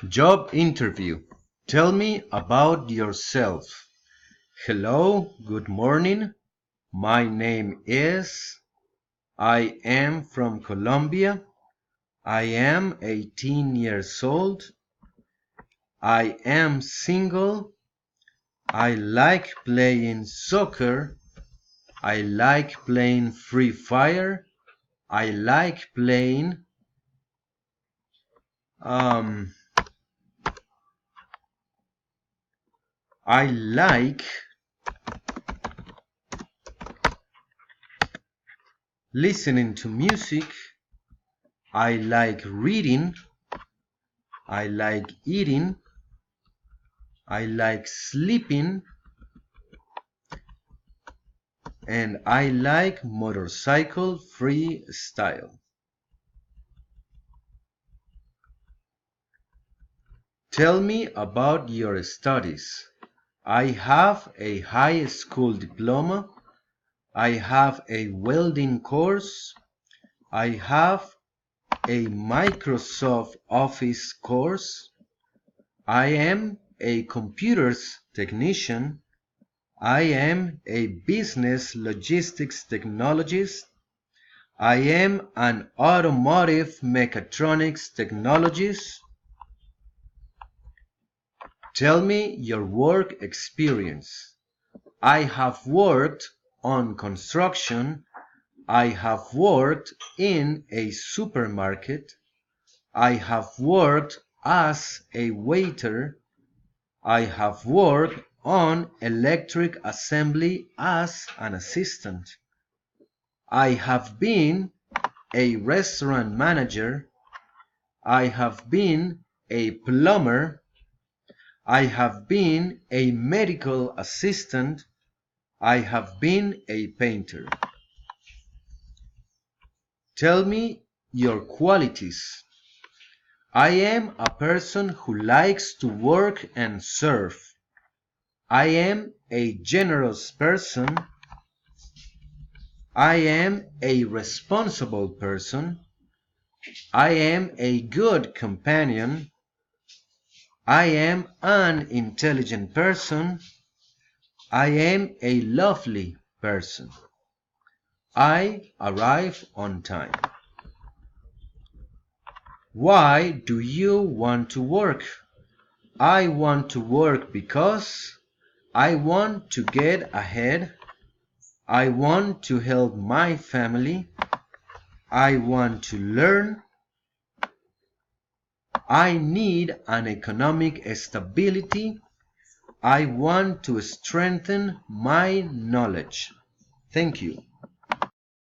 Job interview. Tell me about yourself. Hello, good morning. My name is. I am from Colombia. I am 18 years old. I am single. I like playing soccer. I like playing Free Fire. I like playing I like listening to music. I like reading. I like eating. I like sleeping. And I like motorcycle freestyle. Tell me about your studies. I have a high school diploma. I have a welding course. I have a Microsoft Office course. I am a computers technician. I am a business logistics technologist. I am an automotive mechatronics technologist. Tell me your work experience. I have worked on construction. I have worked in a supermarket. I have worked as a waiter. I have worked on electric assembly as an assistant. I have been a restaurant manager. I have been a plumber. I have been a medical assistant. I have been a painter. Tell me your qualities. I am a person who likes to work and serve. I am a generous person. I am a responsible person. I am a good companion. I am an intelligent person. I am a lovely person. I arrive on time. Why do you want to work? I want to work because I want to get ahead. I want to help my family. I want to learn. I need an economic stability. I want to strengthen my knowledge. Thank you.